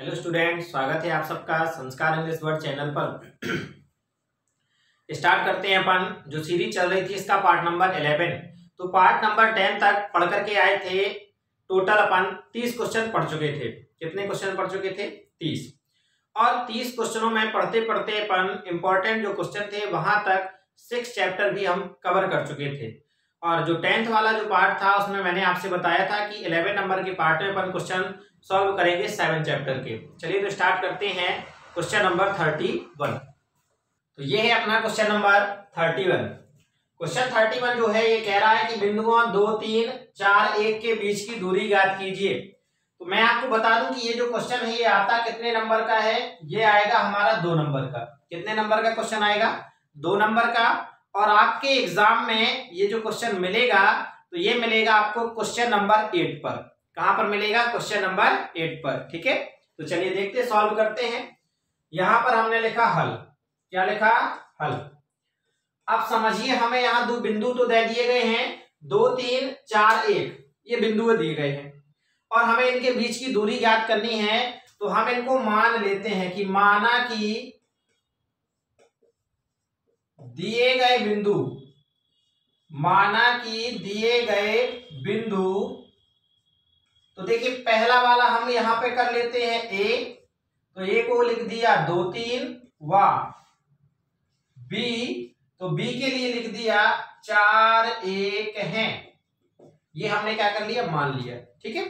Hello student, स्वागत है आप सबका संस्कार इंग्लिश वर्ड चैनल पर। स्टार्ट करते हैं अपन जो सीरीज चल रही थी इसका पार्ट नंबर 11। तो पार्ट नंबर 10 तक पढ़ करके आए थे। टोटल अपन 30 क्वेश्चन पढ़ चुके थे। कितने क्वेश्चन पढ़ चुके थे? 30। और 30 क्वेश्चनों में पढ़ते पढ़ते अपन इंपॉर्टेंट जो क्वेश्चन थे वहां तक 6 चैप्टर भी हम कवर कर चुके थे। और जो 10th वाला जो पार्ट था उसमें मैंने आपसे बताया था कि 11 नंबर के पार्ट में अपन क्वेश्चन सॉल्व करेंगे 7 चैप्टर के। चलिए तो स्टार्ट करते हैं क्वेश्चन नंबर 31। तो ये है अपना क्वेश्चन नंबर 31। क्वेश्चन 31 जो है ये कह रहा है कि बिंदुओं 2, 3, 4, 1 के बीच की दूरी ज्ञात कीजिए। तो मैं आपको बता दूं कि ये जो क्वेश्चन है ये आता कितने नंबर का है? ये आएगा हमारा 2 नंबर का। कितने नंबर का क्वेश्चन आएगा? 2 नंबर का। और आपके एग्जाम में ये जो क्वेश्चन मिलेगा तो ये मिलेगा आपको क्वेश्चन नंबर 8 पर। कहां पर मिलेगा? क्वेश्चन नंबर 8 पर। ठीक है, तो चलिए देखते सॉल्व करते हैं। यहां पर हमने लिखा हल। क्या लिखा? हल। अब समझिए हमें यहां दो बिंदु तो दे दिए गए हैं, 2, 3, 4, 1 ये बिंदु दिए गए हैं और हमें इनके बीच की दूरी ज्ञात करनी है। तो हम इनको मान लेते हैं कि माना कि दिए गए बिंदु, तो देखिए पहला वाला हम यहां पे कर लेते हैं ए। तो ए को लिख दिया 2, 3 व बी, तो बी के लिए लिख दिया 4, 1 है। ये हमने क्या कर लिया? मान लिया। ठीक है,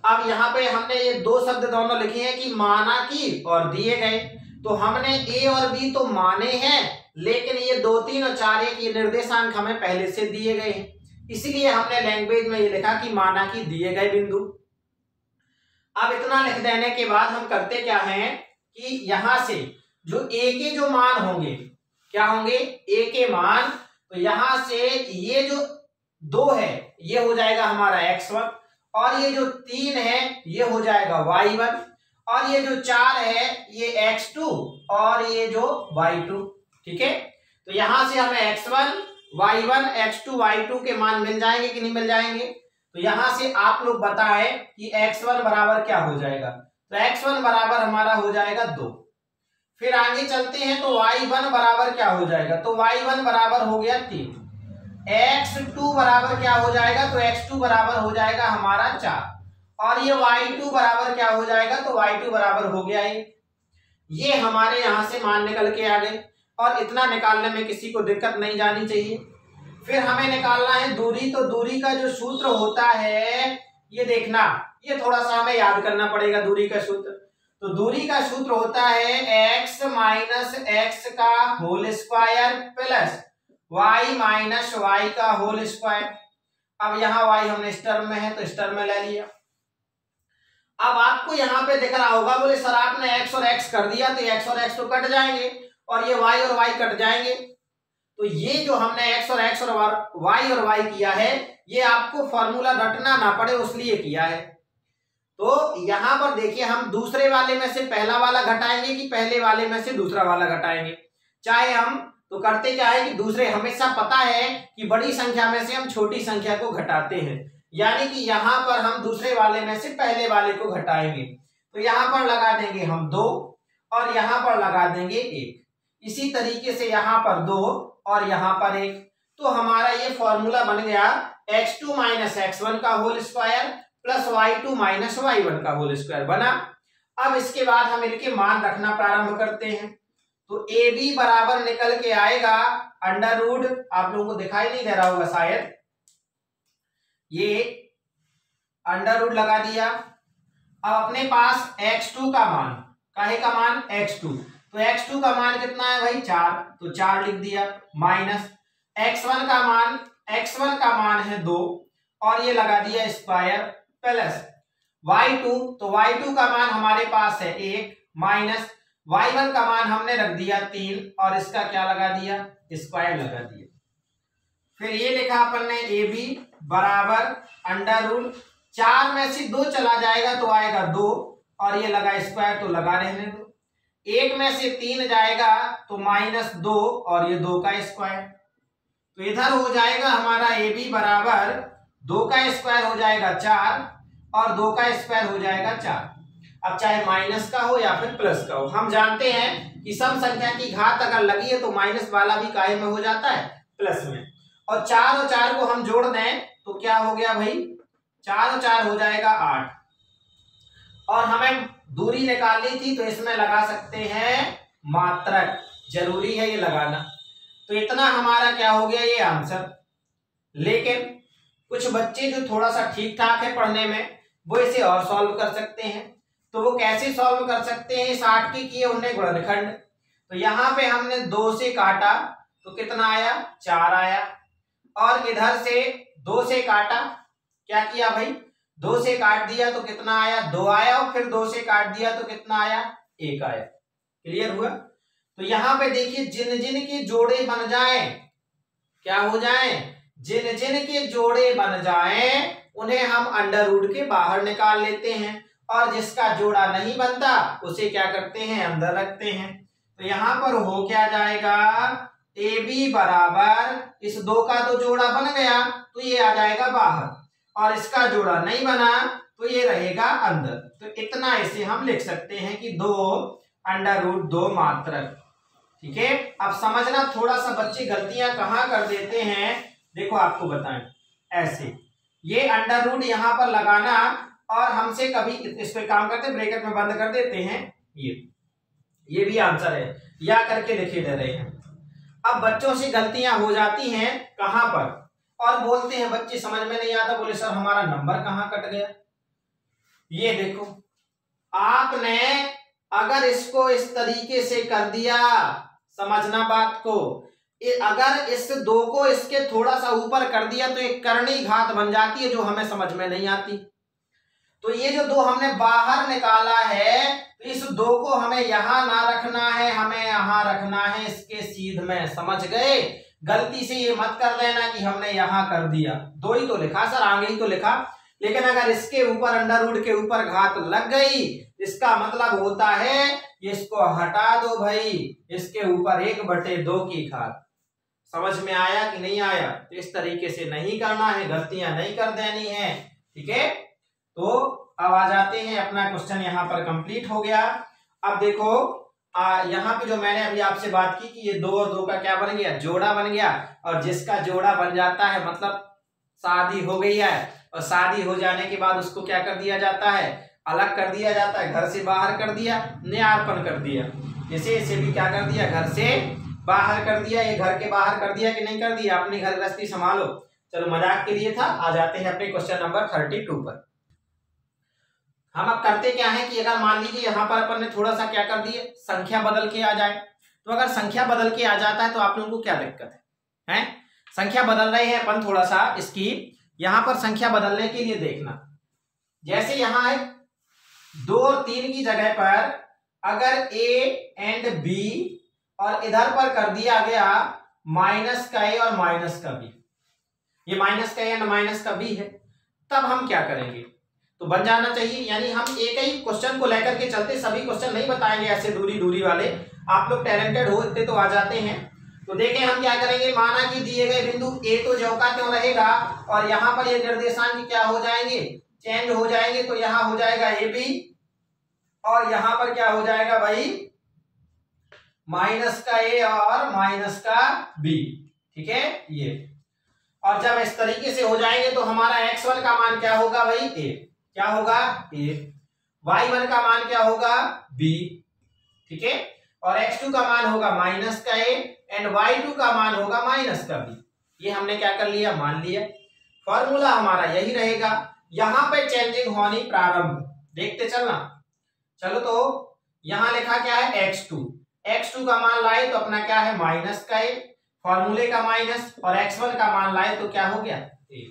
अब यहां पे हमने ये दो शब्द दोनों लिखे हैं कि माना कि और दिए गए। तो हमने ए और बी तो माने हैं, लेकिन ये 2, 3 और 4, 1 ये निर्देशांक हमें पहले से दिए गए हैं, इसीलिए हमने लैंग्वेज में ये लिखा कि माना कि दिए गए बिंदु। अब इतना लिख देने के बाद हम करते क्या हैं कि यहां से जो ए के जो मान होंगे, क्या होंगे? ए के मान। तो यहां से ये जो 2 है ये हो जाएगा हमारा x1, और ये जो 3 है ये हो जाएगा y1, और ये जो 4 है ये x2, और ये जो y2। ठीक है, तो यहां से हमें x1, y1, x2, y2 के मान मिल जाएंगे कि नहीं मिल जाएंगे? तो यहां से आप लोग बताएं कि x1 बराबर क्या हो जाएगा? तो x1 बराबर हमारा हो जाएगा 2। फिर आगे चलते हैं तो y1 बराबर क्या हो जाएगा? तो y1 बराबर हो गया 3। x2 बराबर क्या हो जाएगा? तो x2 बराबर हो जाएगा हमारा 4। और ये y2 बराबर क्या हो जाएगा? तो y2 बराबर हो गया ये हमारे यहां से मान निकल के आ गए। और इतना निकालने में किसी को दिक्कत नहीं जानी चाहिए। फिर हमें निकालना है दूरी। तो दूरी का जो सूत्र होता है ये देखना, ये थोड़ा सा हमें याद करना पड़ेगा दूरी का सूत्र। तो दूरी का सूत्र होता है x माइनस एक्स का whole square plus y minus y का होल स्क्वायर। अब यहाँ y हमने इस टर्म में है तो इस टर्म में ले लिया। अब आपको यहाँ पे दिख रहा होगा, बोले सर आपने x और x कर दिया तो x और x तो कट जाएंगे और ये y और y कट जाएंगे। तो ये जो हमने x और x और y और y किया है ये आपको फॉर्मूला रटना ना पड़े उसलिए किया है। तो यहां पर देखिए हम दूसरे वाले में से पहला वाला घटाएंगे कि पहले वाले में से दूसरा वाला घटाएंगे। चाहे हम तो करते क्या है कि दूसरे, हमेशा पता है कि बड़ी संख्या में से हम छोटी संख्या को घटाते हैं, यानी कि यहां पर हम दूसरे वाले में से पहले वाले को घटाएंगे। तो यहां पर लगा देंगे हम 2 और यहां पर लगा देंगे 1। इसी तरीके से यहां पर 2 और यहां पर 1। तो हमारा ये फॉर्मूला बन गया x2 माइनस x1 का whole square plus y2 minus y1 का होल स्क्वायर बना। अब इसके बाद हम इनके मान रखना प्रारंभ करते हैं। तो ए बी बराबर निकल के आएगा अंडर रूट, आप लोगों को दिखाई नहीं दे रहा होगा शायद, ये अंडर रूट लगा दिया। अब अपने पास x2 का मान, काहे का मान? x2। तो x2 का मान कितना है भाई? 4, तो 4 लिख दिया, माइनस x1 का मान है 2 और ये लगा दिया स्क्वायर प्लस y2। तो y2 का मान हमारे पास है 1 माइनस y1 का मान हमने रख दिया 3 और इसका क्या लगा दिया? स्क्वायर लगा दिया। फिर ये लिखा अपन ने ए बी बराबर अंडर रूट 4 में से 2 चला जाएगा तो आएगा 2 और ये लगा स्क्वायर तो लगा रहने दो। 1 में से 3 जाएगा तो -2 और ये 2 का स्क्वायर। तो इधर हो जाएगा हमारा ए बी बराबर 2 का स्क्वायर हो जाएगा 4 और 2 का स्क्वायर हो जाएगा 4। अब चाहे माइनस का हो या फिर प्लस का हो। हम जानते हैं कि सम संख्या की घात अगर लगी है तो माइनस वाला भी काहे में हो जाता है, प्लस में। और 4 को हम जोड़ दें तो क्या हो गया भाई, 4 और 4 हो जाएगा 8। और हमें दूरी निकालनी थी तो इसमें लगा सकते हैं मात्रक, जरूरी है ये लगाना। तो इतना हमारा क्या हो गया, ये आंसर। लेकिन कुछ बच्चे जो थोड़ा सा ठीक ठाक है पढ़ने में, वो इसे और सॉल्व कर सकते हैं। तो वो कैसे सॉल्व कर सकते हैं, 60 के किए उन्हें गुणनखंड। तो यहां पे हमने 2 से काटा तो कितना आया, 4 आया। और इधर से 2 से काटा, क्या किया भाई, 2 से काट दिया तो कितना आया, 2 आया। और फिर 2 से काट दिया तो कितना आया, 1 आया। क्लियर हुआ। तो यहां पे देखिए जिन जिन के जोड़े बन जाएं, क्या हो जाएं, जिन जिन के जोड़े बन जाएं उन्हें हम अंडर रूट के बाहर निकाल लेते हैं। और जिसका जोड़ा नहीं बनता उसे क्या करते हैं, अंदर रखते हैं। तो यहां पर हो क्या जाएगा, ए बी बराबर इस 2 का तो जोड़ा बन गया तो ये आ जाएगा बाहर, और इसका जोड़ा नहीं बना तो ये रहेगा अंदर। तो इतना इसे हम लिख सकते हैं कि 2 अंडर रूट 2 मात्रक। ठीक है। अब समझना, थोड़ा सा बच्चे गलतियां कहां कर देते हैं, देखो आपको बताएं। ऐसे ये अंडर रूट यहां पर लगाना, और हमसे कभी इस पे काम करते ब्रैकेट में बंद कर देते हैं, ये भी आंसर है, या करके लिखे दे रहे हैं। अब बच्चों से गलतियां हो जाती हैं कहां पर, और बोलते हैं बच्चे समझ में नहीं आता, बोले सर हमारा नंबर कहां कट गया। ये देखो, आपने अगर इसको इस तरीके से कर दिया, समझना बात को, अगर इस 2 को इसके थोड़ा सा ऊपर कर दिया तो एक करनी घात बन जाती है जो हमें समझ में नहीं आती। तो ये जो 2 हमने बाहर निकाला है, तो इस 2 को हमें यहां ना रखना है, हमें यहां रखना है इसके सीध में। समझ गए। गलती से ये मत कर लेना कि हमने यहां कर दिया, 2 ही तो लिखा सर, आगे ही तो लिखा। लेकिन अगर इसके ऊपर अंडर रूट के ऊपर घात लग गई, इसका मतलब होता है इसको हटा दो भाई, इसके ऊपर 1/2 की घात। समझ में आया कि नहीं आया। तो इस तरीके से नहीं करना है, गलतियां नहीं कर देनी है। ठीक है। तो अब आ जाते हैं, अपना क्वेश्चन यहाँ पर कंप्लीट हो गया। अब देखो यहाँ पे जो मैंने अभी आपसे बात की कि ये 2 और 2 का क्या बन गया, जोड़ा बन गया। और जिसका जोड़ा बन जाता है मतलब शादी हो गई है, और शादी हो जाने के बाद उसको क्या कर दिया जाता है, अलग कर दिया जाता है, घर से बाहर कर दिया, न्यारपन कर दिया। जैसे इसे भी क्या कर दिया, घर से बाहर कर दिया। ये घर के बाहर कर दिया कि नहीं कर दिया, अपनी घर गृहस्थी संभालो। चलो मजाक के लिए था। आ जाते हैं अपने क्वेश्चन नंबर 32 पर। हम अब करते क्या है कि अगर मान लीजिए यहाँ पर अपन ने थोड़ा सा क्या कर दिए, संख्या बदल के आ जाए। तो अगर संख्या बदल के आ जाता है तो आप लोगों को क्या दिक्कत है? संख्या बदल रहे हैं अपन थोड़ा सा, इसकी यहां पर संख्या बदलने के लिए देखना। जैसे यहां है 2 और 3 की जगह पर अगर ए एंड बी, और इधर पर कर दिया गया माइनस का ए और माइनस का बी, ये माइनस का ए एंड माइनस का बी है, तब हम क्या करेंगे, तो बन जाना चाहिए। यानी हम एक ही क्वेश्चन को लेकर के चलते, सभी क्वेश्चन नहीं बताएंगे ऐसे दूरी दूरी वाले। आप लोग टैलेंटेड हो इतने तो आ जाते हैं। तो देखें हम क्या करेंगे, माना कि दिए गए बिंदु ए तो ज्यों का त्यों रहेगा, और यहां पर ये निर्देशांक क्या हो जाएंगे, चेंज हो जाएंगे। तो यहां हो जाएगा ए बी, और यहां पर क्या हो जाएगा भाई, माइनस का ए और माइनस का बी। ठीक है ये। और जब इस तरीके से हो जाएंगे तो हमारा x1 का मान क्या होगा भाई, ए, क्या होगा ए, y1 का मान क्या होगा b। ठीक है। और x2 का मान होगा माइनस का ए, एंड y2 का मान होगा माइनस का b। ये हमने क्या कर लिया, मान लिया। फॉर्मूला हमारा यही रहेगा। यहां पे चेंजिंग होनी प्रारंभ, देखते चलना। चलो तो यहां लिखा क्या है x2 का मान लाए तो अपना क्या है माइनस का ए, फॉर्मूले का माइनस, और x1 का मान लाए तो क्या हो गया ए।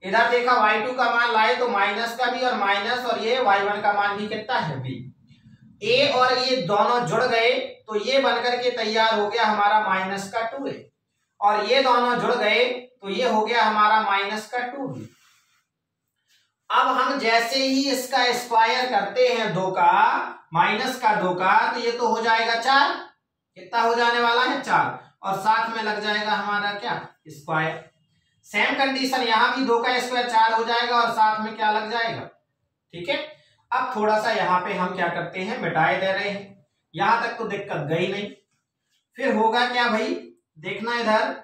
इधर देखा y2 का मान लाए तो माइनस का भी और माइनस, और ये y1 का मान भी कितना है b। ए और ये दोनों जुड़ गए तो ये बनकर के तैयार हो गया हमारा माइनस का 2a, और ये दोनों जुड़ गए तो ये हो गया हमारा माइनस का 2b। अब हम जैसे ही इसका स्क्वायर करते हैं 2 का, माइनस का 2 का, तो ये तो हो जाएगा 4। कितना हो जाने वाला है 4, और साथ में लग जाएगा हमारा क्या स्क्वायर। सेम कंडीशन यहां भी 2 का स्क्वायर 4 हो जाएगा, और साथ में क्या लग जाएगा। ठीक है। अब थोड़ा सा यहाँ पे हम क्या करते हैं, मिटाए दे रहे हैं, यहां तक तो दिक्कत गई नहीं। फिर होगा क्या भाई, देखना इधर,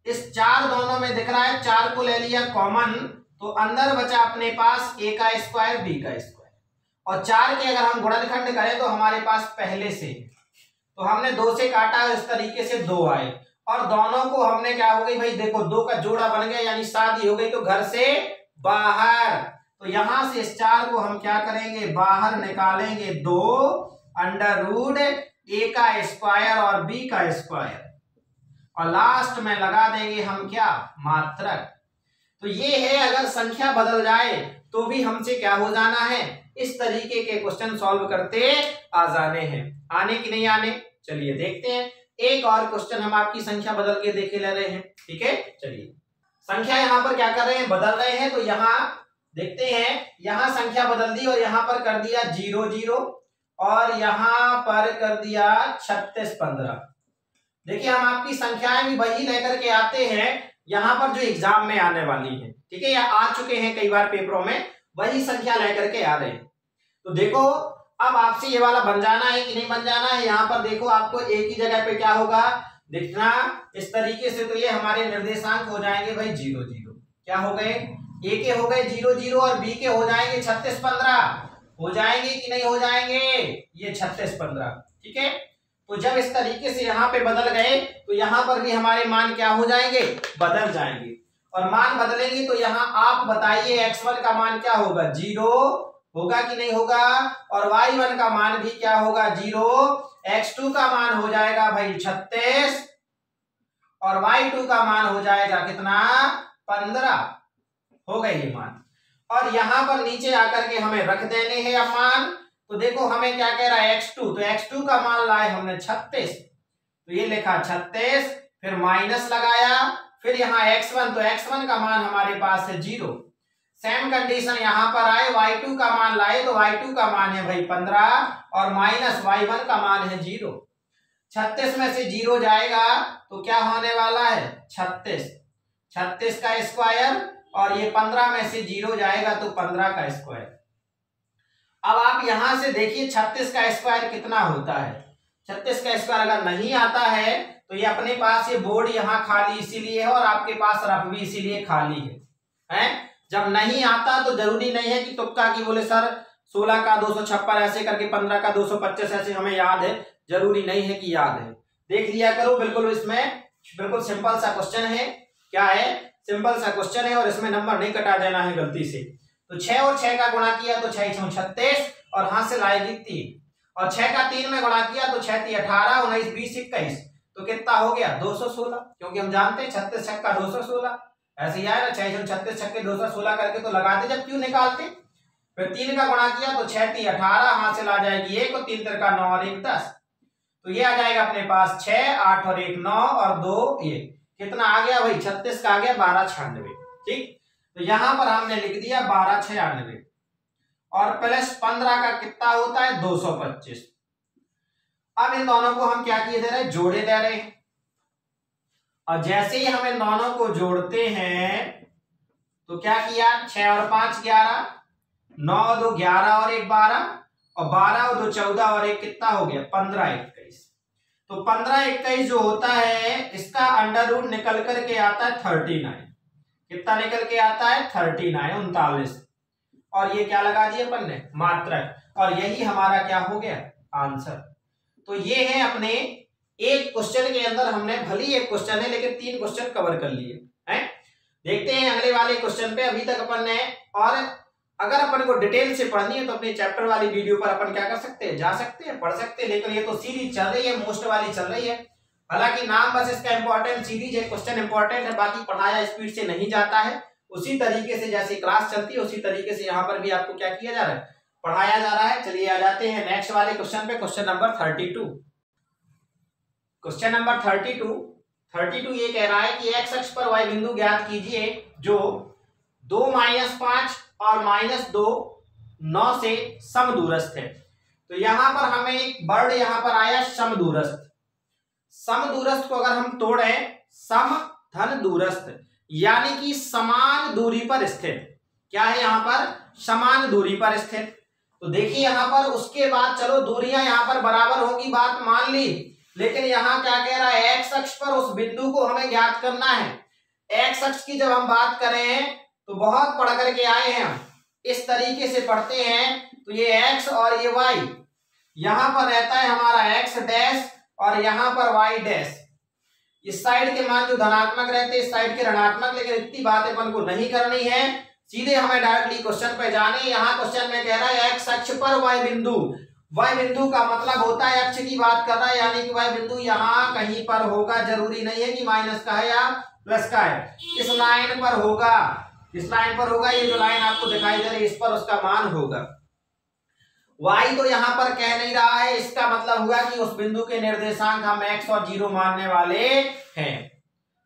इस 4 दोनों में दिख रहा है, 4 को ले लिया कॉमन, तो अंदर बचा अपने पास a का स्क्वायर b का स्क्वायर, और 4 के अगर हम गुणनखंड करें तो हमारे पास पहले से, तो हमने 2 से काटा, इस तरीके से 2 आए, और दोनों को हमने क्या हो गई भाई, देखो 2 का जोड़ा बन गया, यानी शादी हो गई, तो घर से बाहर, तो यहां से इस 4 को हम क्या करेंगे, बाहर निकालेंगे, 2 अंडर रूट a का स्क्वायर और b का स्क्वायर, और लास्ट में लगा देंगे हम क्या, मात्रक। तो ये है, अगर संख्या बदल जाए तो भी हमसे क्या हो जाना है, इस तरीके के क्वेश्चन सॉल्व करते आ जाने हैं। आने की नहीं आने, चलिए देखते हैं। एक और क्वेश्चन हम आपकी संख्या बदल के देखे ले रहे हैं, ठीक है। चलिए संख्या यहां पर क्या कर रहे हैं, बदल रहे हैं, तो यहां देखते हैं, यहां संख्या बदल दी और यहां पर कर दिया 0 0 और यहां पर कर दिया 36 15। देखिए हम आपकी संख्याएं भी वही लेकर के आते हैं यहां पर जो एग्जाम में आने वाली है, ठीक है, या आ चुके हैं कई बार पेपरों में, वही संख्या लेकर के आ रहे हैं। तो देखो अब आपसे ये वाला बन जाना है कि नहीं बन जाना है, यहाँ पर देखो आपको एक ही जगह पे क्या होगा दिखना, इस तरीके से, तो ये हमारे निर्देशांक हो जाएंगे भाई 0 0, क्या हो गए, ए के हो गए 0 0 और बी के हो जाएंगे 36 15, हो जाएंगे कि नहीं हो जाएंगे, ये 36 15, ठीक है। तो जब इस तरीके से यहाँ पे बदल गए तो यहाँ पर भी हमारे मान क्या हो जाएंगे, बदल जाएंगे, और मान बदलेंगे तो यहाँ आप बताइए x1 का मान क्या होगा, 0 होगा कि नहीं होगा, और y1 का मान भी क्या होगा 0, x2 का मान हो जाएगा भाई 36 और y2 का मान हो जाएगा कितना 15, हो गए ये मान। और यहां पर नीचे आकर के हमें रख देने हैं अब मान, तो देखो हमें क्या कह रहा है x2, तो x2 का मान लाए हमने 36, तो ये लिखा 36, फिर माइनस लगाया, फिर यहाँ x1, तो x1 का मान हमारे पास है 0, सेम कंडीशन यहां पर आए, y2 का मान लाए, तो y2 का मान है भाई 15 और माइनस y1 का मान है 0, 36 में से 0 जाएगा तो क्या होने वाला है 36, 36 का स्क्वायर, और ये 15 में से 0 जाएगा तो 15 का स्क्वायर। अब आप यहां से देखिए 36 का स्क्वायर कितना होता है, 36 का स्क्वायर अगर नहीं आता है तो ये अपने पास ये बोर्ड यहाँ खाली इसीलिए है और आपके पास रफ भी इसीलिए खाली है। जब नहीं आता तो जरूरी नहीं है कि तुक्का की बोले सर 16 का 256 ऐसे करके 15 का 225 ऐसे हमें याद है, जरूरी नहीं है कि याद है, देख लिया करो। बिल्कुल इसमें बिल्कुल सिंपल सा क्वेश्चन है, क्या है सिंपल सा क्वेश्चन है, और इसमें नंबर नहीं कटा देना है गलती से। तो 6 और 6 का गुणा किया तो 6 6 36 और हाथ से लाएगी 3, और 6 का 3 में गुणा किया तो 6 3 18 19 20 21, तो कितना हो गया 216, क्योंकि हम जानते हैं 36 छक्का 216, ऐसे ही आया ना 6 36 छक्के 216 करके तो लगाते जब क्यों निकालते। फिर 3 का गुणा किया तो 6 3 18, हाथ से ला जाएगी 1 और 3 का 9 और 1 10, तो ये आ जाएगा अपने पास 6 8 और 1 9 और 2 1, कितना आ गया भाई 36 का आ गया 1296, ठीक। तो यहां पर हमने लिख दिया 1296 और प्लस 15 का कितना होता है 225। अब इन दोनों को हम क्या किए दे रहे हैं, जोड़े दे रहे हैं, और जैसे ही हम इन दोनों को जोड़ते हैं तो क्या किया 6 और 5 11, 9 और 2 11 और 1 12, और 12 और 2 14 और 1 कितना हो गया 15 21। तो 15 21 जो होता है इसका अंडर रूट निकल करके आता है 39, कितना निकल के आता है 39 39, और ये क्या लगा दिया अपन ने मात्रक, और यही हमारा क्या हो गया आंसर। तो ये है अपने एक क्वेश्चन के अंदर हमने भली एक क्वेश्चन है लेकिन 3 क्वेश्चन कवर कर लिए हैं। देखते हैं अगले वाले क्वेश्चन पे। अभी तक अपन ने, और अगर अपन को डिटेल से पढ़नी है तो अपने चैप्टर वाली वीडियो पर अपन क्या कर सकते हैं, जा सकते हैं, पढ़ सकते हैं, लेकिन ये तो सीरीज चल रही है, मोस्ट वाली चल रही है, हालांकि नाम बस इसका इंपॉर्टेंट सीरीज है, क्वेश्चन इंपॉर्टेंट है, बाकी पढ़ाया स्पीड से नहीं जाता है, उसी तरीके से जैसे क्लास चलती है उसी तरीके से यहाँ पर भी आपको क्या किया जा रहा है, पढ़ाया जा रहा है। चलिए आ जाते हैं नेक्स्ट वाले क्वेश्चन पे, क्वेश्चन नंबर 32। क्वेश्चन नंबर 32 ये कह रहा है कि एक्स अक्ष पर y बिंदु ज्ञात कीजिए जो 2 -5 और -2 9 से समदूरस्थ है। तो यहां पर हमें एक वर्ड यहां पर आया समदूरस्थ। समदूरस्थ को अगर हम तोड़ें, सम धन दूरस्थ, यानी कि समान दूरी पर स्थित, क्या है यहाँ पर, समान दूरी पर स्थित। तो देखिए यहाँ पर उसके बाद चलो दूरियां यहाँ पर बराबर होंगी, बात मान ली, लेकिन यहाँ क्या कह रहा है, एक्स अक्ष पर उस बिंदु को हमें ज्ञात करना है। एक्स अक्ष की जब हम बात करें तो बहुत पढ़ करके आए हैं हम, इस तरीके से पढ़ते हैं। तो ये एक्स और ये वाई, यहां पर रहता है हमारा एक्स डैश और यहां पर वाई डैश। इस साइड के मान जो धनात्मक रहते हैं, इस साइड के ऋणात्मक, लेकिन इतनी बातें अपन को नहीं करनी है, सीधे हमें डायरेक्टली क्वेश्चन पे जाने। यहाँ क्वेश्चन में कह रहा है एक्स अक्ष पर वाई बिंदु, वाई बिंदु का मतलब होता है अक्ष की बात कर रहा है, यानी कि वाई बिंदु यहाँ कहीं पर होगा, जरूरी नहीं है कि माइनस का है या प्लस का है, इस लाइन पर होगा, इस लाइन पर होगा, ये जो लाइन आपको दिखाई दे रही है इस पर उसका मान होगा। y तो यहाँ पर कह नहीं रहा है, इसका मतलब हुआ कि उस बिंदु के निर्देशांक हम x और 0 मानने वाले हैं।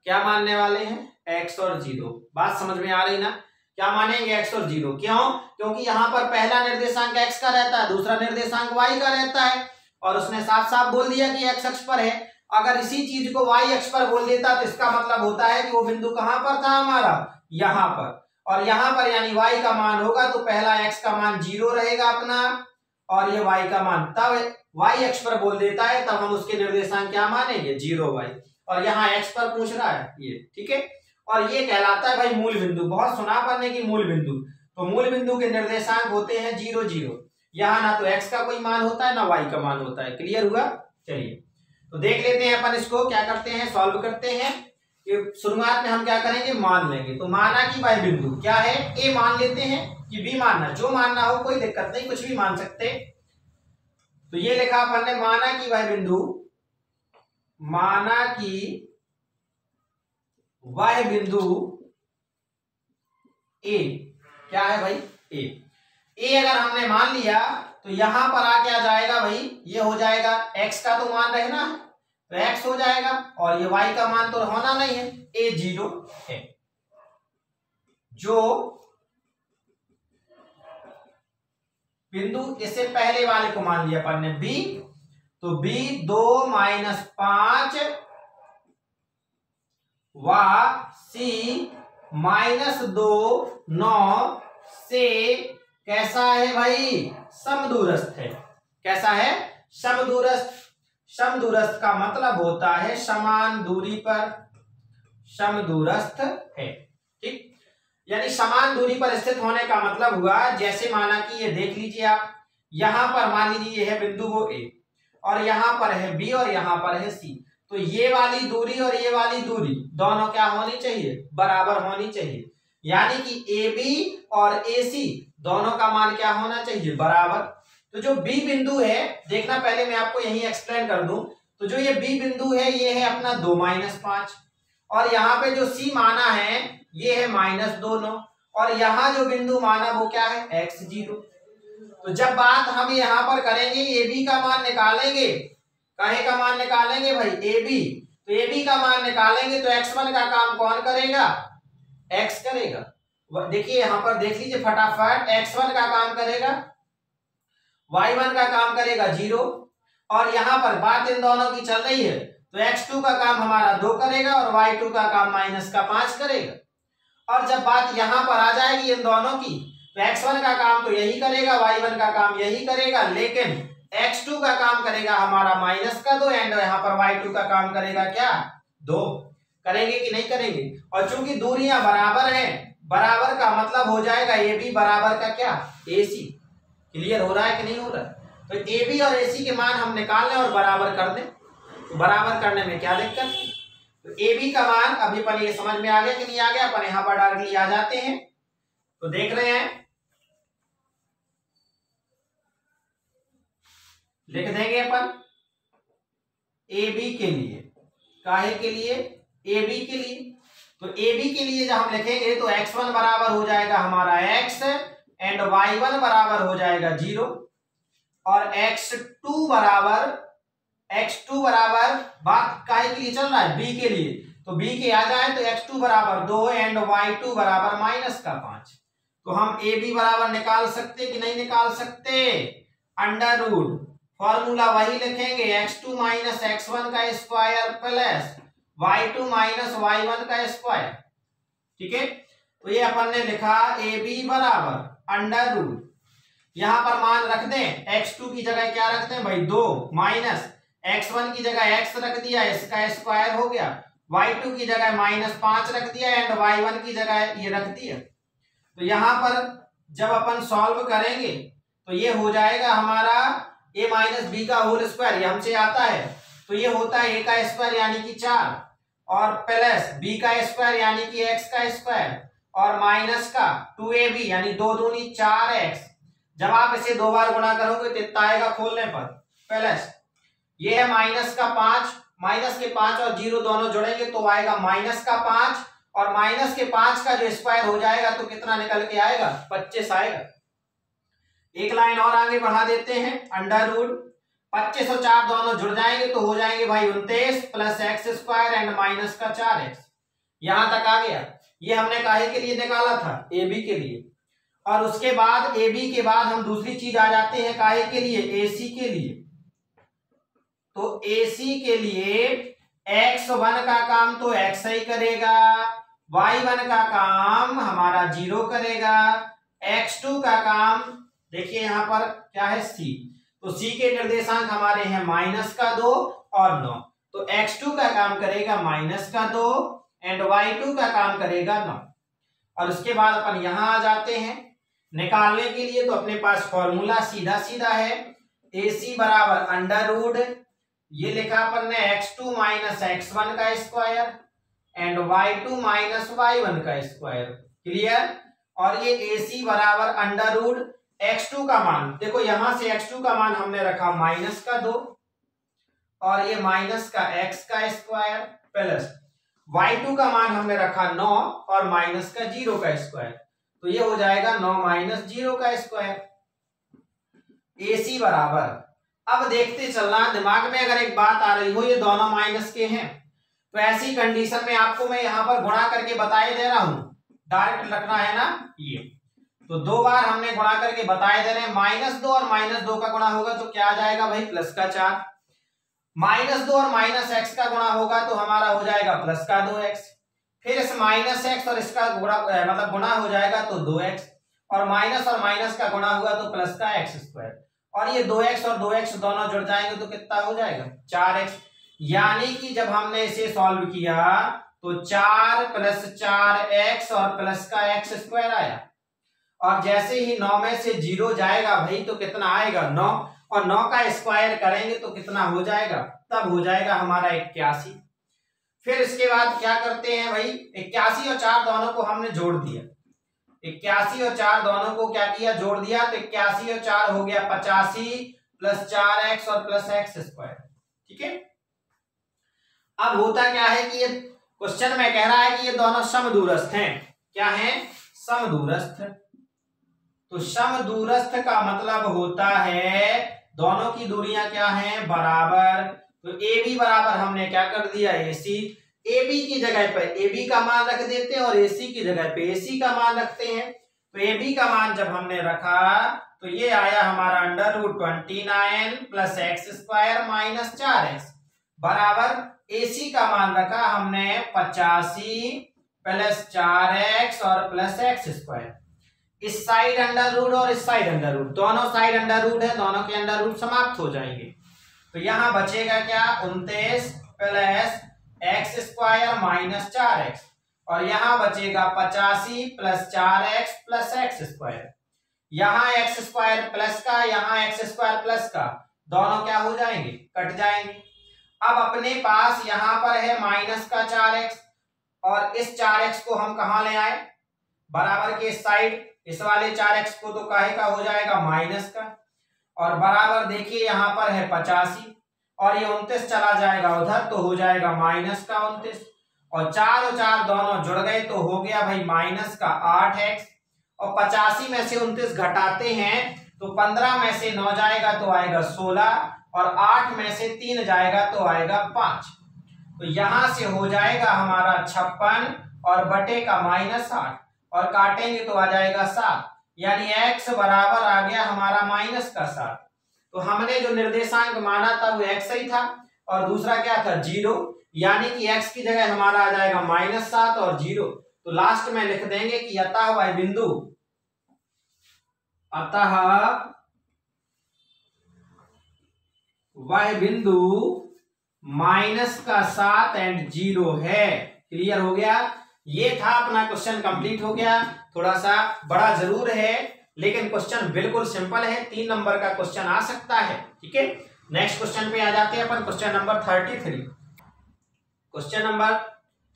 क्या मानने वाले हैं, x और 0। बात समझ में आ रही ना, क्या मानेंगे, x और 0। क्यों, क्योंकि यहाँ पर पहला निर्देशांक x का रहता है, दूसरा निर्देशांक y का रहता है, और उसने साफ साफ बोल दिया कि x अक्ष पर है। अगर इसी चीज को y अक्ष पर बोल देता तो इसका मतलब होता है कि वो बिंदु कहां पर था हमारा, यहाँ पर, और यहाँ पर यानी y का मान होगा तो पहला x का मान 0 रहेगा अपना, और ये y का मान तब y अक्ष पर बोल देता है तब हम उसके निर्देशांक क्या मानेंगे, 0y, और यहाँ x पर पूछ रहा है ये, ठीक है। और ये कहलाता है भाई मूल बिंदु, बहुत सुना पढ़ने की मूल बिंदु। तो मूल बिंदु के निर्देशांक होते हैं 0 0, यहाँ ना तो x का कोई मान होता है ना y का मान होता है। क्लियर हुआ, चलिए तो देख लेते हैं अपन इसको, क्या करते हैं, सॉल्व करते हैं। शुरुआत में हम क्या करेंगे, मान लेंगे। तो माना कि भाई बिंदु क्या है, a मान लेते हैं कि b मानना, जो मानना हो कोई दिक्कत नहीं, कुछ भी मान सकते। तो ये लिखा अपन ने, माना कि भाई बिंदु, माना कि वह बिंदु a, क्या है भाई, a अगर हमने मान लिया तो यहां पर आ क्या जाएगा भाई, ये हो जाएगा, x का तो मान रहना है तो x हो जाएगा, और ये y का मान तो होना नहीं है, a 0 है। जो बिंदु, इससे पहले वाले को मान लिया अपन ने b, तो b 2 - 5 व c -2 9 से कैसा है भाई, समदूरस्थ है। कैसा है, समदूरस्थ। समदूरस्थ का मतलब होता है समान दूरी पर, समदूरस्थ है, ठीक। यानी समान दूरी पर स्थित होने का मतलब हुआ, जैसे माना कि ये देख लीजिए आप, यहां पर मान लीजिए ये है बिंदु वो a, और यहां पर है b और यहां पर है c। तो ये वाली दूरी और ये वाली दूरी दोनों क्या होनी चाहिए, बराबर होनी चाहिए, यानी कि AB और AC दोनों का मान क्या होना चाहिए, बराबर। तो जो B बिंदु है, देखना पहले मैं आपको यही एक्सप्लेन कर दूं, तो जो ये B बिंदु है ये है अपना 2 - 5, और यहाँ पे जो C माना है ये है -2 9, और यहाँ जो बिंदु माना वो क्या है, x 0। तो जब बात हम यहाँ पर करेंगे AB का मान निकालेंगे, काहे का मान निकालेंगे भाई, AB, तो AB का मान निकालेंगे तो x1 का काम कौन करेगा, x करेगा। देखिए यहाँ पर देख लीजिए फटाफट, x1 का काम करेगा, y1 का काम करेगा 0, और यहाँ पर बात इन दोनों की चल रही है तो x2 का काम हमारा 2 करेगा और y2 का काम -5 करेगा। और जब बात यहाँ पर आ जाएगी इन दोनों की, तो x1 का काम तो यही करेगा, y1 का काम यही करेगा, लेकिन x2 का काम करेगा हमारा -2, एंड यहाँ पर y2 का काम करेगा क्या, 2। करेंगे कि नहीं करेंगे। और चूंकि दूरियां बराबर हैं, बराबर का मतलब हो जाएगा AB बराबर का क्या, AC। क्लियर हो रहा है कि नहीं हो रहा है। तो AB और AC के मान हम निकाल लें और बराबर कर दें, तो बराबर करने में क्या दिक्कत है। तो AB का मान अभी अपन ये समझ में आ गया कि नहीं आ गया, अपन यहाँ पर डायरेक्टली आ जाते हैं। तो देख रहे हैं, लिख देंगे अपन AB के लिए, काहे के लिए, AB के लिए। तो AB के लिए जब हम लिखेंगे तो x1 बराबर हो जाएगा हमारा x, एंड y1 बराबर हो जाएगा 0, और x2 बराबर बात काहे के लिए चल रहा है, b के लिए। तो b के आ जाए तो x2 बराबर 2 एंड y2 बराबर -5। तो हम AB बराबर निकाल सकते कि नहीं निकाल सकते, अंडर रूट, फॉर्मूला वही लिखेंगे, x2 - x1 का स्क्वायर प्लस y2 - y1 का स्क्वायर, ठीक है। तो ये अपन ने लिखा ए बी बराबर अंडर रूट, यहां पर मान रख दें, x2 की जगह क्या रखते हैं भाई 2 माइनस x1 की जगह x रख दिया, इसका स्क्वायर हो गया, y2 की जगह -5 रख दिया एंड y1 की जगह ये रख दिया। तो यहां पर जब अपन सॉल्व करेंगे तो ये हो जाएगा हमारा a माइनस बी का होल स्क्वायर, ये हमसे आता है, तो ये होता है a का स्क्वायर यानी कि 4 और प्लस b का स्क्वायर यानी कि x का स्क्वायर और माइनस का 2ab यानी 2 दूनी 4x। जब आप इसे 2 बार गुणा करोगे तो इतना आएगा खोलने पर, प्लस ये है माइनस का 5, माइनस के 5 और 0 दोनों जुड़ेंगे तो आएगा माइनस का 5 और माइनस के 5 का जो स्क्वायर हो जाएगा तो कितना निकल के आएगा 25 आएगा। एक लाइन और आगे बढ़ा देते हैं, अंडर रूट 25 और 4 दोनों जुड़ जाएंगे तो हो जाएंगे भाई 29 plus x square and minus का 4x। यहां तक आ गया। ये हमने काहे के लिए निकाला था, ए बी के लिए। और उसके बाद ए बी के बाद हम दूसरी चीज आ जाते हैं काहे के लिए, ए सी के लिए। तो ए सी के लिए x1 का काम तो x ही करेगा, y1 का काम हमारा 0 करेगा, x2 का काम देखिए यहां पर क्या है c, तो c के निर्देशांक हमारे हैं -2 और 9, तो x2 का काम करेगा -2 एंड y2 का काम करेगा 9। और उसके बाद अपन यहां आ जाते हैं निकालने के लिए, तो अपने पास फॉर्मूला सीधा सीधा है, AC बराबर अंडर रूट, ये लिखा अपन ने x2 माइनस x1 का square and y2 minus y1 का स्क्वायर, क्लियर। और ये AC बराबर अंडर रूट x2 का मान, देखो यहां से x2 का मान हमने रखा -2 और ये माइनस का x का स्क्वायर प्लस y2 का मान हमने रखा 9 और माइनस का 0 का स्क्वायर, तो ये हो जाएगा 9 माइनस 0 का स्क्वायर। AC बराबर, अब देखते चलना दिमाग में अगर एक बात आ रही हो ये दोनों माइनस के हैं, तो ऐसी कंडीशन में आपको मैं यहां पर गुणा करके बताए दे रहा हूं, डायरेक्ट रखना है ना ये, तो 2 बार हमने गुणा करके बताए दे रहे हैं, -2 और -2 का गुणा होगा तो क्या आ जाएगा भाई प्लस का 4, -2 और माइनस x का गुणा होगा तो हमारा हो जाएगा प्लस का 2x, फिर इस माइनस x और इसका गुणा मतलब गुणा हो जाएगा तो 2x और माइनस का गुणा हुआ तो प्लस का x स्क्वायर, और ये 2x और 2x दोनों जुड़ जाएंगे तो कितना हो जाएगा 4x। यानी कि जब हमने इसे सॉल्व किया तो 4 प्लस 4x और प्लस का x स्क्वायर आया, और जैसे ही 9 में से 0 जाएगा भाई तो कितना आएगा 9, और 9 का स्क्वायर करेंगे तो कितना हो जाएगा, तब हो जाएगा हमारा 81। फिर इसके बाद क्या करते हैं भाई, 81 और 4 दोनों को हमने जोड़ दिया, 81 और 4 दोनों को क्या किया जोड़ दिया, तो 81 और 4 हो गया 85 प्लस 4x और प्लस x स्क्वायर, ठीक है। अब होता क्या है कि ये क्वेश्चन में कह रहा है कि ये दोनों समदूरस्थ हैं, क्या हैं समदूरस्थ। तो समदूरस्थ का मतलब होता है दोनों की दूरियां क्या हैं बराबर, तो ए बी बराबर हमने क्या कर दिया AC, ए बी की जगह पर ए बी का मान रख देते हैं और AC की जगह पे AC का मान रखते हैं। तो ए बी का मान जब हमने रखा तो ये आया हमारा under root 29 plus x square minus 4x बराबर AC का मान रखा हमने 85 प्लस 4x और प्लस एक्स स्क्वायर। इस साइड अंडर रूट और इस साइड अंडर रूट, दोनों साइड अंडर रूट है, दोनों के अंडर रूट समाप्त हो जाएंगे। तो यहां बचेगा क्या 29 plus x square minus 4x और यहां बचेगा 85 plus 4x plus x square. यहां एक्स स्क्वायर प्लस का, यहां एक्स स्क्वायर प्लस का, दोनों क्या हो जाएंगे कट जाएंगे। अब अपने पास यहां पर है माइनस का 4x और इस 4x को हम कहां ले आए बराबर के इस साइड, इस वाले 4x को तो काहे का हो जाएगा माइनस का, और बराबर देखिए यहां पर है 85 और ये 29 चला जाएगा उधर तो हो जाएगा माइनस का 29 और 4 और 4 दोनों जुड़ गए तो हो गया भाई माइनस का 8x और 85 में से 29 घटाते हैं तो 15 में से 9 जाएगा तो आएगा 16 और 8 में से 3 जाएगा तो आएगा 5। तो यहां से हो जाएगा हमारा 56 और बटे का -8 और काटेंगे तो आ जाएगा 7, यानी x बराबर आ गया हमारा माइनस का 7। तो हमने जो निर्देशांक माना था वो x ही था और दूसरा क्या था 0, यानी कि x की जगह हमारा आ जाएगा -7 और 0। तो लास्ट में लिख देंगे कि अतः वह बिंदु, अतः वह बिंदु -7 एंड 0 है। क्लियर हो गया। ये था अपना क्वेश्चन, कंप्लीट हो गया। थोड़ा सा बड़ा जरूर है लेकिन क्वेश्चन बिल्कुल सिंपल है। 3 नंबर का क्वेश्चन आ सकता है। ठीक है, नेक्स्ट क्वेश्चन पे आ जाते हैं अपन, क्वेश्चन नंबर 33। क्वेश्चन नंबर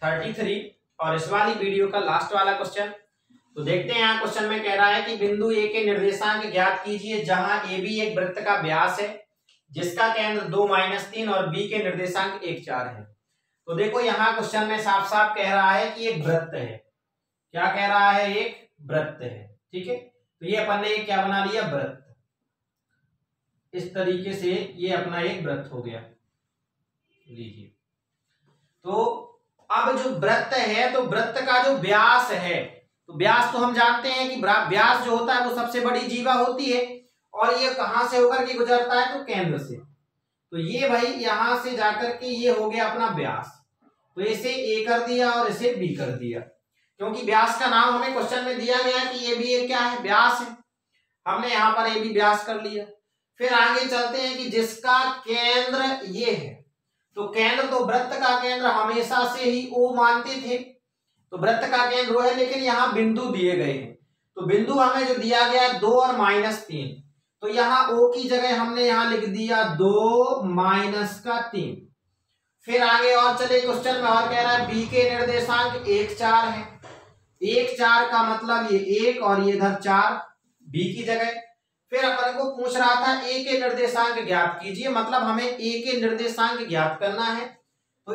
33 और इस वाली वीडियो का लास्ट वाला क्वेश्चन। तो देखते हैं यहाँ क्वेश्चन में कह रहा है कि बिंदु ए के निर्देशांक ज्ञात कीजिए जहां ए बी एक वृत्त का व्यास है जिसका केंद्र 2 - 3 और बी के निर्देशांक 1 4 है। तो देखो यहाँ क्वेश्चन में साफ साफ कह रहा है कि एक वृत्त है। क्या कह रहा है? एक वृत्त है। ठीक है, तो ये अपन ने क्या बना लिया? वृत्त। इस तरीके से ये अपना एक वृत्त हो गया। लीजिए, तो अब जो वृत्त है, तो वृत्त का जो व्यास है, तो व्यास तो हम जानते हैं कि व्यास जो होता है वो सबसे बड़ी जीवा होती है और ये कहां से होकर के गुजरता है? तो केंद्र से। तो ये भाई यहां से जाकर के ये हो गया अपना व्यास। तो इसे ए कर दिया और इसे बी कर दिया, क्योंकि व्यास का नाम हमें क्वेश्चन में दिया गया है कि ये भी एक क्या है? व्यास है। हमने यहां पर ए बी व्यास कर लिया। फिर आगे चलते हैं कि जिसका केंद्र ये है, तो केंद्र, तो वृत्त का केंद्र हमेशा से ही ओ मानते थे, तो वृत्त का केंद्र वो है, लेकिन यहाँ बिंदु दिए गए हैं। तो बिंदु हमें जो दिया गया 2 और -3, तो यहाँ ओ की जगह हमने यहाँ लिख दिया 2 - 3। फिर आगे और चले क्वेश्चन में, और कह रहा है बी के निर्देशांक 1 4 है। 1 4 का मतलब ये 1 और ये इधर 4 बी की जगह। फिर अपन को पूछ रहा था ए के निर्देशांक ज्ञात कीजिए, मतलब हमें ए के निर्देशांक ज्ञात करना है। तो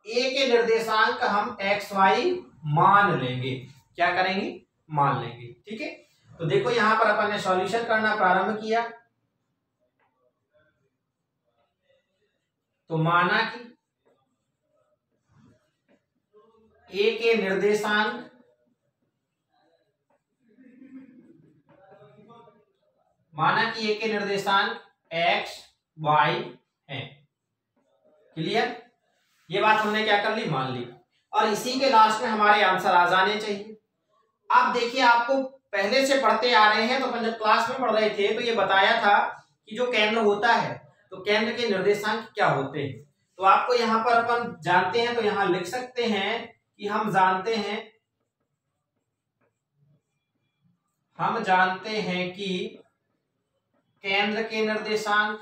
ए के निर्देशांक हम XY मान लेंगे। क्या करेंगे? मान लेंगे। ठीक है, तो देखो यहां पर अपन ने सॉल्यूशन करना प्रारंभ किया। तो माना कि ए के निर्देशांक X Y है। क्लियर? ये बात हमने क्या कर ली? मान ली। और इसी के लास्ट में हमारे आंसर आ जाने चाहिए। अब देखिए, आपको पहले से पढ़ते आ रहे हैं, तो अपन जब क्लास में पढ़ रहे थे तो ये बताया था कि जो केंद्र होता है, तो केंद्र के निर्देशांक क्या होते हैं। तो आपको यहाँ पर अपन जानते हैं, तो यहाँ लिख सकते हैं कि हम जानते हैं कि केंद्र के निर्देशांक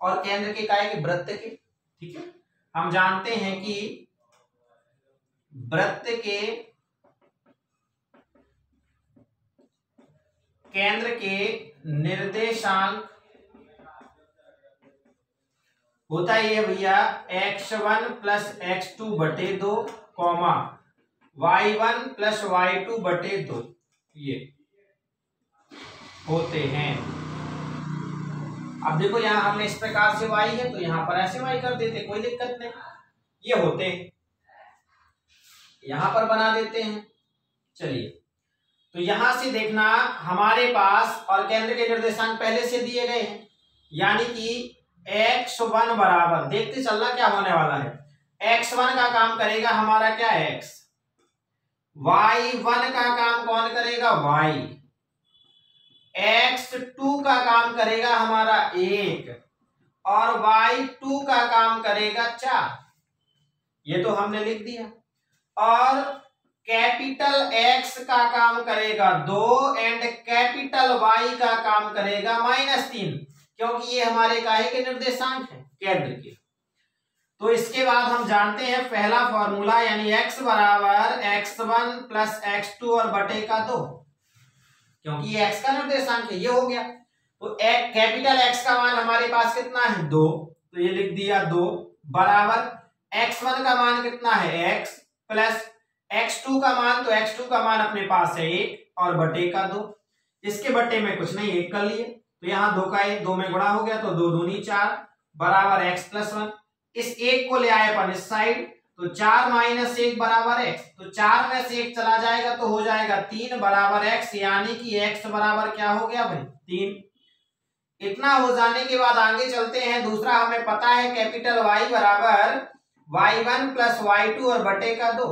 और केंद्र के काय के वृत्त के। ठीक है, हम जानते हैं कि वृत्त के केंद्र के निर्देशांक होता ही है भैया x1 + x2 बटे 2, y1 + y2 बटे 2, ये होते हैं। अब देखो यहां हमने इस प्रकार से y है, तो यहां पर ऐसे y कर देते, कोई दिक्कत नहीं। ये होते हैं, यहां पर बना देते हैं। चलिए, तो यहां से देखना हमारे पास और केंद्र के निर्देशांक पहले से दिए गए हैं, यानी कि x1 बराबर, देखते चलना क्या होने वाला है। x1 का काम करेगा हमारा क्या? x। y1 का काम कौन करेगा? y। x2 का काम करेगा हमारा 1 और y2 का काम करेगा 4। ये तो हमने लिख दिया। और कैपिटल X का काम करेगा 2 एंड कैपिटल Y का काम करेगा -3, क्योंकि ये हमारे काहे के निर्देशांक हैं? केंद्र के। तो इसके बाद हम जानते हैं पहला फॉर्मूला, यानी x बराबर x1 + x2 और बटे का 2, क्योंकि ये x का निर्देशांक है। ये हो गया। तो कैपिटल X का मान हमारे पास कितना है? 2, तो ये लिख दिया 2 बराबर x1 का मान कितना है? x प्लस x2 का मान, तो x2 का मान अपने पास है 1 और बटे का 2। इसके बटे में कुछ नहीं, 1 कर लिए, तो यहाँ 2 का 1 2 में गुणा हो गया, तो 2 दूनी 4 बराबर x + 1। इस 1 को ले आए अपन इस साइड, तो 4 - 1 बराबर x, तो 4 में से 1 चला जाएगा तो हो जाएगा 3 बराबर x, यानी कि x बराबर क्या हो गया भाई? 3। इतना हो जाने के बाद आगे चलते हैं। दूसरा हमें पता है कैपिटल Y बराबर y1 + y2 और बटे का 2।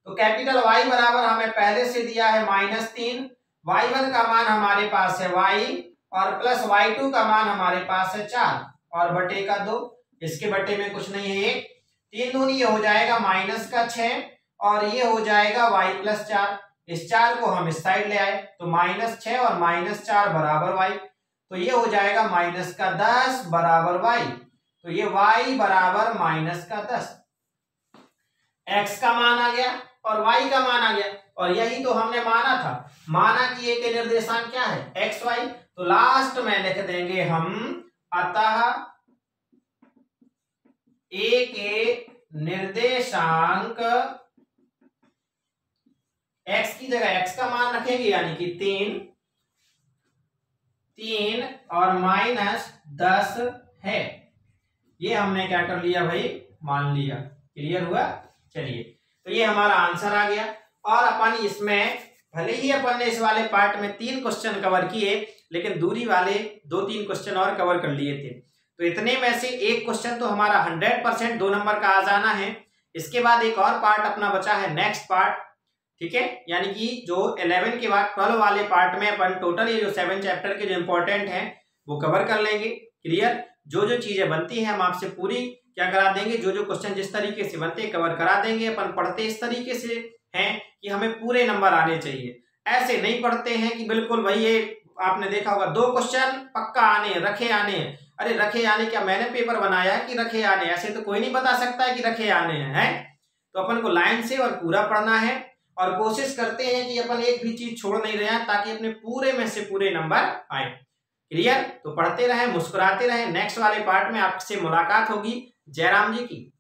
तो कैपिटल Y बराबर हमें पहले से दिया है -3, y1 का मान हमारे पास है y और प्लस y2 का मान हमारे पास है 4 और बटे का 2, इसके बटे में कुछ नहीं है 1, 3 दूनी ये हो जाएगा -6 और ये हो जाएगा y + 4। इस 4 को हम इस साइड ले आए तो -6 और -4 बराबर y, तो ये हो जाएगा -10 बराबर y, तो ये y बराबर -10। x का मान आ गया और y का मान आ गया और यही तो हमने माना था, माना कि एक निर्देशांक क्या है xy, तो लास्ट में लिख देंगे हम अतः a के निर्देशांक x की जगह x का मान रखेंगे यानी कि 3 और -10 है। ये हमने क्या कर लिया भाई, मान लिया। क्लियर हुआ? चलिए, तो ये हमारा आंसर आ गया। और अपन इसमें भले ही अपन ने इस वाले पार्ट में 3 क्वेश्चन कवर किए, लेकिन दूरी वाले 2-3 क्वेश्चन और कवर कर लिए थे। तो इतने में से एक क्वेश्चन तो हमारा 100% 2 नंबर का आ जाना है। इसके बाद एक और पार्ट अपना बचा है, नेक्स्ट पार्ट, ठीक है, यानी कि जो 11 के बाद 12 वाले पार्ट में अपन टोटल ये जो 7 चैप्टर के जो इंपॉर्टेंट हैं वो कवर कर लेंगे। क्लियर? जो जो चीजें बनती हैं हम आपसे पूरी क्या करा देंगे, जो जो क्वेश्चन जिस तरीके से बनते हैं कवर करा देंगे। अपन पढ़ते इस तरीके से हैं कि हमें पूरे नंबर आने चाहिए, ऐसे नहीं पढ़ते हैं कि बिल्कुल भाई ये आपने देखा होगा 2 क्वेश्चन पक्का आने, रखे आने। अरे रखे आने क्या मैंने पेपर बनाया कि रखे आने? ऐसे तो कोई नहीं बता सकता है कि रखे आने हैं। तो अपन को लाइन से और पूरा पढ़ना है और कोशिश करते हैं कि अपन एक भी चीज छोड़ नहीं रहे हैं ताकि अपने पूरे में से पूरे नंबर आए। क्लियर? तो पढ़ते रहें, मुस्कुराते रहें। नेक्स्ट वाले पार्ट में आपसे मुलाकात होगी। जय राम जी की।